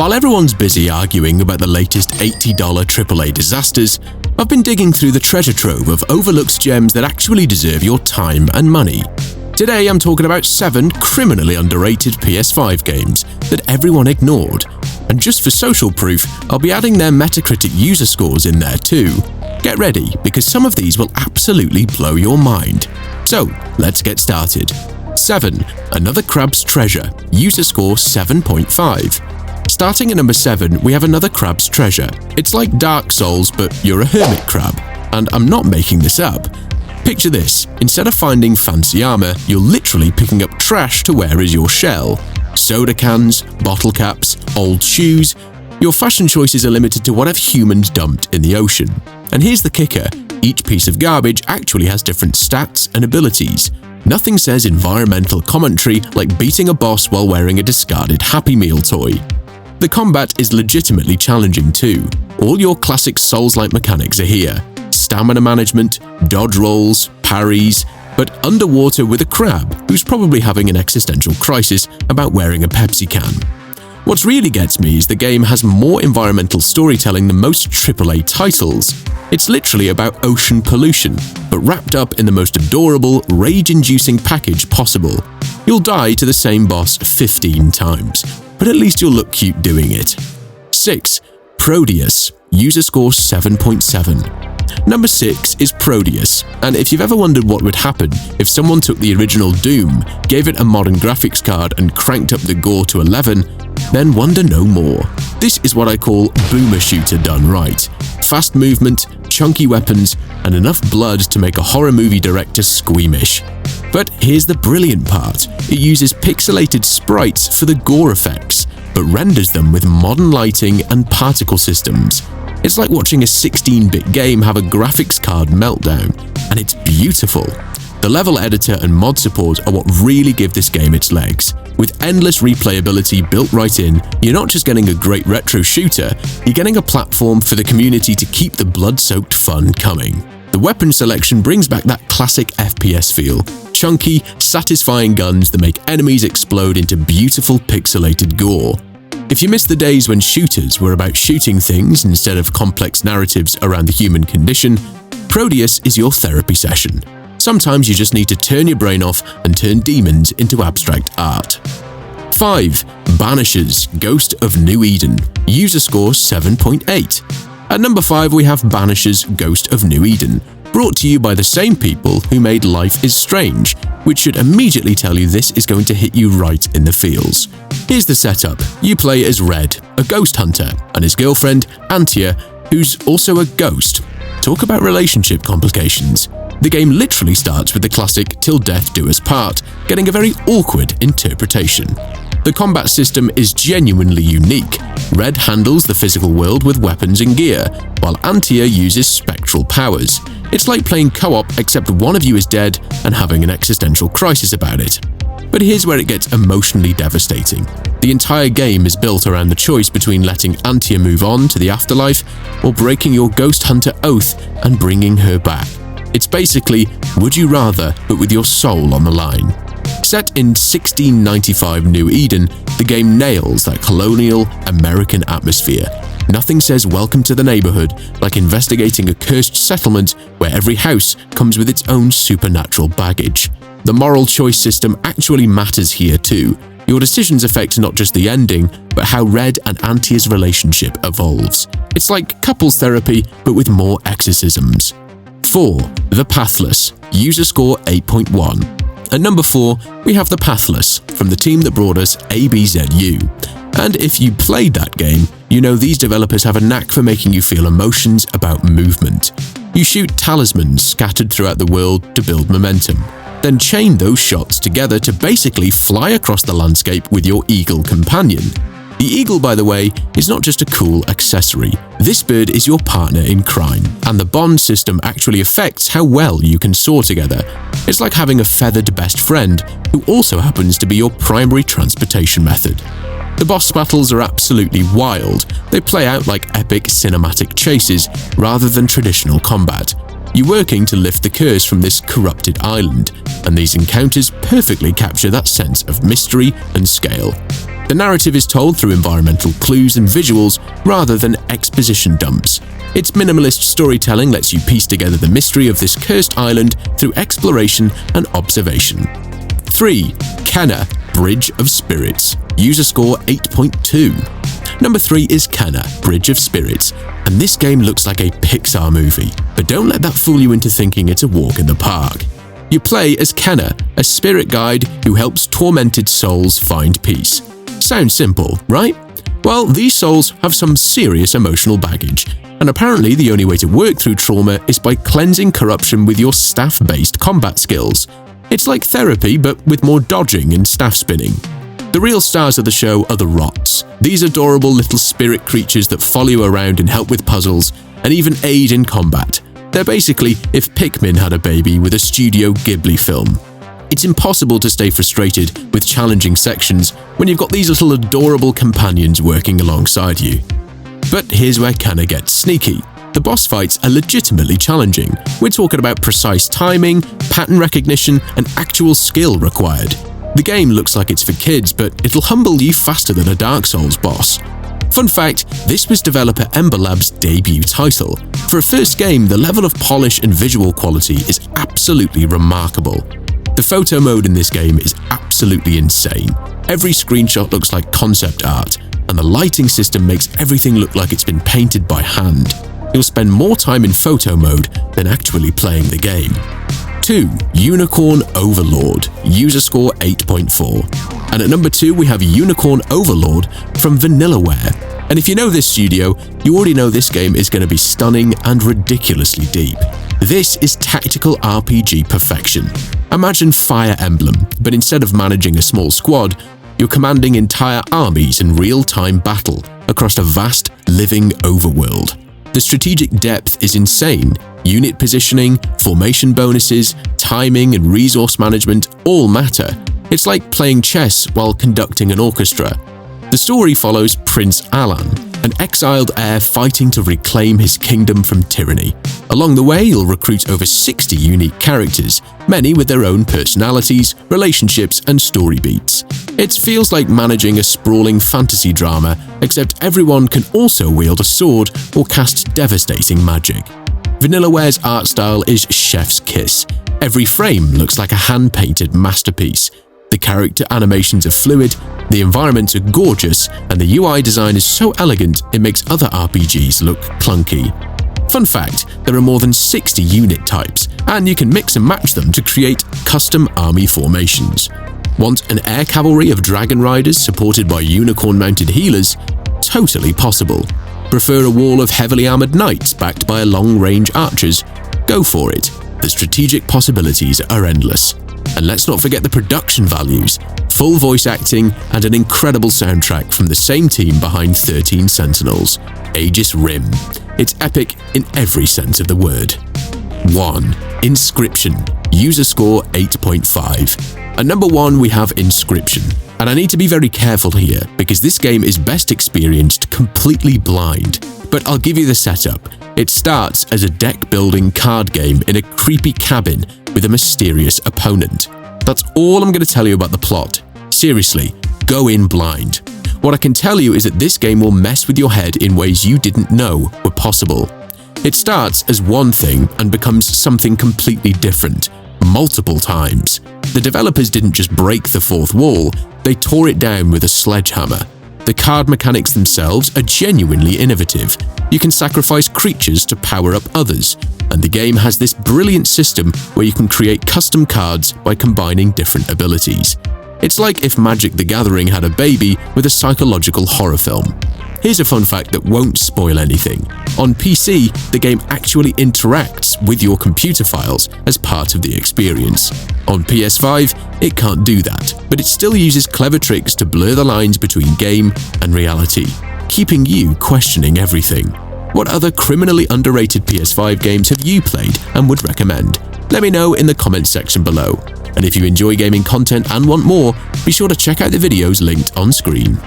While everyone's busy arguing about the latest $80 AAA disasters, I've been digging through the treasure trove of overlooked gems that actually deserve your time and money. Today I'm talking about 7 criminally underrated PS5 games that everyone ignored. And just for social proof, I'll be adding their Metacritic user scores in there too. Get ready, because some of these will absolutely blow your mind. So, let's get started. 7. Another Crab's Treasure, user score 7.5. Starting at number 7, we have another Crab's Treasure. It's like Dark Souls, but you're a hermit crab. And I'm not making this up. Picture this, instead of finding fancy armor, you're literally picking up trash to wear as your shell. Soda cans, bottle caps, old shoes. Your fashion choices are limited to whatever humans dumped in the ocean. And here's the kicker, each piece of garbage actually has different stats and abilities. Nothing says environmental commentary like beating a boss while wearing a discarded Happy Meal toy. The combat is legitimately challenging too. All your classic Souls-like mechanics are here. Stamina management, dodge rolls, parries, but underwater with a crab who's probably having an existential crisis about wearing a Pepsi can. What really gets me is the game has more environmental storytelling than most AAA titles. It's literally about ocean pollution, but wrapped up in the most adorable, rage-inducing package possible. You'll die to the same boss 15 times, but at least you'll look cute doing it. 6. Prodeus, user score 7.7. Number 6 is Prodeus, and if you've ever wondered what would happen if someone took the original Doom, gave it a modern graphics card and cranked up the gore to 11, then wonder no more. This is what I call boomer shooter done right. Fast movement, chunky weapons, and enough blood to make a horror movie director squeamish. But here's the brilliant part, it uses pixelated sprites for the gore effects, but renders them with modern lighting and particle systems. It's like watching a 16-bit game have a graphics card meltdown, and it's beautiful. The level editor and mod support are what really give this game its legs. With endless replayability built right in, you're not just getting a great retro shooter, you're getting a platform for the community to keep the blood-soaked fun coming. The weapon selection brings back that classic FPS feel. Chunky, satisfying guns that make enemies explode into beautiful pixelated gore. If you miss the days when shooters were about shooting things instead of complex narratives around the human condition, Prodeus is your therapy session. Sometimes you just need to turn your brain off and turn demons into abstract art. 5. Banishers, Ghost of New Eden, user score 7.8. At number 5 we have Banishers, Ghost of New Eden, brought to you by the same people who made Life is Strange, which should immediately tell you this is going to hit you right in the feels. Here's the setup. You play as Red, a ghost hunter, and his girlfriend, Antia, who's also a ghost. Talk about relationship complications. The game literally starts with the classic "till death do us part," getting a very awkward interpretation. The combat system is genuinely unique. Red handles the physical world with weapons and gear, while Antia uses spectral powers. It's like playing co-op except one of you is dead and having an existential crisis about it. But here's where it gets emotionally devastating. The entire game is built around the choice between letting Antia move on to the afterlife or breaking your ghost hunter oath and bringing her back. It's basically would you rather, but with your soul on the line. Set in 1695 New Eden, the game nails that colonial American atmosphere. Nothing says welcome to the neighborhood like investigating a cursed settlement where every house comes with its own supernatural baggage. The moral choice system actually matters here too. Your decisions affect not just the ending, but how Red and Antia's relationship evolves. It's like couples therapy, but with more exorcisms. 4. The Pathless, user score 8.1. At number 4, we have the Pathless, from the team that brought us ABZU. And if you played that game, you know these developers have a knack for making you feel emotions about movement. You shoot talismans scattered throughout the world to build momentum, then chain those shots together to basically fly across the landscape with your eagle companion. The eagle, by the way, is not just a cool accessory. This bird is your partner in crime, and the bond system actually affects how well you can soar together. It's like having a feathered best friend who also happens to be your primary transportation method. The boss battles are absolutely wild. They play out like epic cinematic chases rather than traditional combat. You're working to lift the curse from this corrupted island, and these encounters perfectly capture that sense of mystery and scale. The narrative is told through environmental clues and visuals rather than exposition dumps. Its minimalist storytelling lets you piece together the mystery of this cursed island through exploration and observation. 3. Kenna, Bridge of Spirits. User score 8.2. Number 3 is Kenna, Bridge of Spirits, and this game looks like a Pixar movie, but don't let that fool you into thinking it's a walk in the park. You play as Kenna, a spirit guide who helps tormented souls find peace. Sounds simple, right? Well, these souls have some serious emotional baggage, and apparently the only way to work through trauma is by cleansing corruption with your staff-based combat skills. It's like therapy, but with more dodging and staff spinning. The real stars of the show are the Rots, these adorable little spirit creatures that follow you around and help with puzzles, and even aid in combat. They're basically if Pikmin had a baby with a Studio Ghibli film. It's impossible to stay frustrated with challenging sections when you've got these little adorable companions working alongside you. But here's where Kenna gets sneaky. The boss fights are legitimately challenging. We're talking about precise timing, pattern recognition, and actual skill required. The game looks like it's for kids, but it'll humble you faster than a Dark Souls boss. Fun fact, this was developer Ember Lab's debut title. For a first game, the level of polish and visual quality is absolutely remarkable. The photo mode in this game is absolutely insane. Every screenshot looks like concept art, and the lighting system makes everything look like it's been painted by hand. You'll spend more time in photo mode than actually playing the game. 2. Unicorn Overlord. User score 8.4. And at number 2 we have Unicorn Overlord from Vanillaware. And if you know this studio, you already know this game is going to be stunning and ridiculously deep. This is tactical RPG perfection. Imagine Fire Emblem, but instead of managing a small squad, you're commanding entire armies in real-time battle across a vast, living overworld. The strategic depth is insane. Unit positioning, formation bonuses, timing and resource management all matter. It's like playing chess while conducting an orchestra. The story follows Prince Alan, an exiled heir fighting to reclaim his kingdom from tyranny. Along the way, you'll recruit over 60 unique characters, many with their own personalities, relationships, and story beats. It feels like managing a sprawling fantasy drama, except everyone can also wield a sword or cast devastating magic. Vanillaware's art style is chef's kiss. Every frame looks like a hand-painted masterpiece. The character animations are fluid, the environments are gorgeous, and the UI design is so elegant it makes other RPGs look clunky. Fun fact, there are more than 60 unit types, and you can mix and match them to create custom army formations. Want an air cavalry of dragon riders supported by unicorn-mounted healers? Totally possible. Prefer a wall of heavily armored knights backed by long-range archers? Go for it. The strategic possibilities are endless. And let's not forget the production values. Full voice acting and an incredible soundtrack from the same team behind 13 Sentinels, Aegis Rim. It's epic in every sense of the word. 1. Inscryption. User score 8.5. At number 1 we have Inscryption. And I need to be very careful here because this game is best experienced completely blind. But I'll give you the setup. It starts as a deck-building card game in a creepy cabin with a mysterious opponent. That's all I'm going to tell you about the plot. Seriously, go in blind. What I can tell you is that this game will mess with your head in ways you didn't know were possible. It starts as one thing and becomes something completely different, multiple times. The developers didn't just break the fourth wall, they tore it down with a sledgehammer. The card mechanics themselves are genuinely innovative. You can sacrifice creatures to power up others, and the game has this brilliant system where you can create custom cards by combining different abilities. It's like if Magic the Gathering had a baby with a psychological horror film. Here's a fun fact that won't spoil anything. On PC, the game actually interacts with your computer files as part of the experience. On PS5, it can't do that, but it still uses clever tricks to blur the lines between game and reality, keeping you questioning everything. What other criminally underrated PS5 games have you played and would recommend? Let me know in the comments section below. And if you enjoy gaming content and want more, be sure to check out the videos linked on screen.